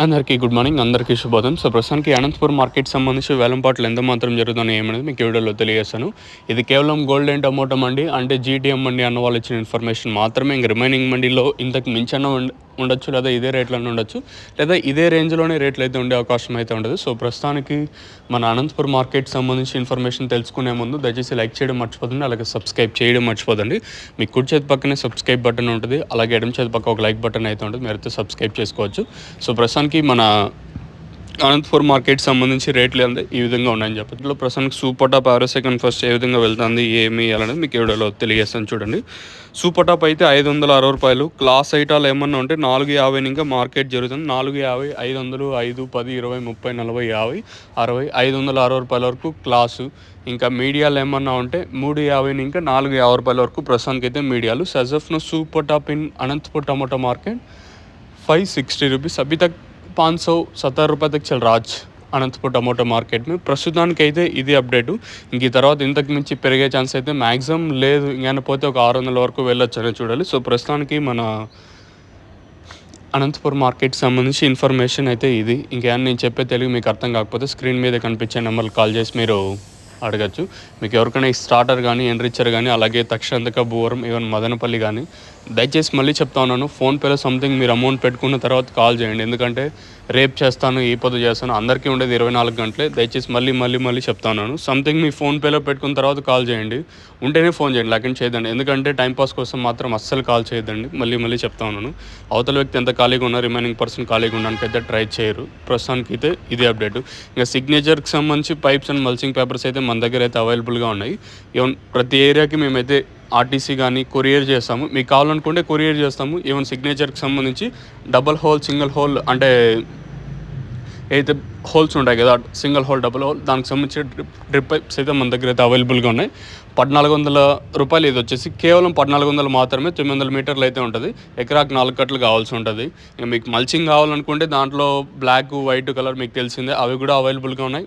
అందరికీ good morning. అందరికీ శుభోదయం. సో ప్రస్తుతానికి అనంతపురం మార్కెట్ సంబంధించి వేలంపాట్లు ఎంత మాత్రం జరుగుతున్నాయి ఏమనేది మీకు ఈ వీడియోలో తెలియజేస్తాను. ఇది కేవలం గోల్డ్ అండ్ టమోటా మండి అంటే జీటీఎం మండి అన్న వాళ్ళు ఇచ్చిన ఇన్ఫర్మేషన్ మాత్రమే. ఇంక రిమైనింగ్ మండీలో ఇంతకు మించన్న ఉండొచ్చు, లేదా ఇదే రేట్లలో ఉండొచ్చు, లేదా ఇదే రేంజ్లోనే రేట్లు అయితే ఉండే అవకాశం అయితే ఉండదు. సో ప్రస్తుతానికి మన అనంతపురం మార్కెట్ సంబంధించి ఇన్ఫర్మేషన్ తెలుసుకునే ముందు దయచేసి లైక్ చేయడం మర్చిపోదండి, అలాగే సబ్స్క్రైబ్ చేయడం మర్చిపోదండి. మీ కుడి చేతి పక్కనే సబ్స్క్రైబ్ బటన్ ఉంటుంది, అలాగే ఎడమ చేతి పక్క ఒక లైక్ బటన్ అయితే ఉంటుంది, మీరైతే సబ్స్క్రైబ్ చేసుకోవచ్చు. సో ప్రస్తుతానికి మన అనంతపురం మార్కెట్ సంబంధించి రేట్లు అంటే ఈ విధంగా ఉన్నాయని చెప్పచ్చు. ఇందులో ప్రస్తుతానికి super top average second first ఏ విధంగా వెళ్తుంది ఏమి అనేది మీకు వీడియోలో తెలియజేస్తాను చూడండి. సూపర్ టాప్ అయితే 560 రూపాయలు. క్లాస్ ఐటాలు ఏమన్నా ఉంటే 450 ఇంకా మార్కెట్ జరుగుతుంది. 450, 500, 5, 10, 20, 30, 40, 50, 60, 560 రూపాయల వరకు క్లాసు. ఇంకా మీడియాలు ఏమన్నా ఉంటే 350 ఇంకా 450 రూపాయల వరకు ప్రస్తుతానికి అయితే మీడియాలు. సజఫ్ను super top in Anantapur tomato market 560 rupees अभी तक 570 रुपये तक चल रहा आज అనంతపూర్ టమోటో మార్కెట్ में. ప్రస్తుతానికి అయితే ఇది అప్డేటు. ఇంక ఈ తర్వాత ఇంతకు మించి పెరిగే ఛాన్స్ అయితే మ్యాక్సిమం లేదు. ఇంకైనా పోతే ఒక 600 వరకు వెళ్ళొచ్చు అని చూడాలి. సో ప్రస్తుతానికి మన అనంతపూర్ మార్కెట్ సంబంధించి ఇన్ఫర్మేషన్ అయితే ఇది. ఇంకేమైనా నేను చెప్పే తెలుగు మీకు అర్థం కాకపోతే స్క్రీన్ మీద కనిపించే నెంబర్కి కాల్ చేసి మీరు అడగచ్చు. మీకు ఎవరికైనా ఈ స్టార్టర్ కానీ ఎన్రిచర్ కానీ అలాగే తక్షణంతక భూవరం ఈవెన్ మదనపల్లి కానీ దయచేసి మళ్ళీ చెప్తా ఉన్నాను, ఫోన్పేలో సంథింగ్ మీరు అమౌంట్ పెట్టుకున్న తర్వాత కాల్ చేయండి. ఎందుకంటే రేపు చేస్తాను ఈ పొద్దు చేస్తాను అందరికీ ఉండేది 24 గంటలే. దయచేసి మళ్ళీ చెప్తా ఉన్నాను, సంథింగ్ మీ ఫోన్పేలో పెట్టుకున్న తర్వాత కాల్ చేయండి. ఉంటేనే ఫోన్ చేయండి, లేకపోతే చేయదండి. ఎందుకంటే టైంపాస్ కోసం మాత్రం అస్సలు కాల్ చేయొద్దండి. మళ్ళీ చెప్తా ఉన్నాను, అవతల వ్యక్తి ఎంత ఖాళీగా ఉన్నా రిమైనింగ్ పర్సన్ ఖాళీగా ఉండడానికి అయితే ట్రై చేయరు. ప్రస్తుతానికి అయితే ఇదే అప్డేట్. ఇంకా సిగ్నేచర్కి సంబంధించి పైప్స్ అండ్ మల్చింగ్ పేపర్స్ అయితే మన దగ్గర అయితే అవైలబుల్గా ఉన్నాయి. ఈవెన్ ప్రతి ఏరియాకి మేమైతే ఆర్టీసీ కానీ కొరియర్ చేస్తాము. మీకు కావాలనుకుంటే కొరియర్ చేస్తాము. ఈవెన్ సిగ్నేచర్కి సంబంధించి డబల్ హోల్ సింగిల్ హోల్ అంటే అయితే హోల్స్ ఉంటాయి కదా, సింగిల్ హోల్ డబుల్ హోల్, దానికి సంబంధించిన డ్రిప్ పైప్స్ అయితే మన దగ్గర అయితే అవైలబుల్గా ఉన్నాయి. 1400 రూపాయలు. ఇది వచ్చేసి కేవలం 1400 మాత్రమే. 900 మీటర్లు అయితే ఉంటుంది. ఎకరాకు 4 కట్టలు కావాల్సి ఉంటుంది. ఇంకా మీకు మల్చింగ్ కావాలనుకుంటే దాంట్లో బ్లాక్ వైట్ కలర్ మీకు తెలిసిందే, అవి కూడా అవైలబుల్గా ఉన్నాయి.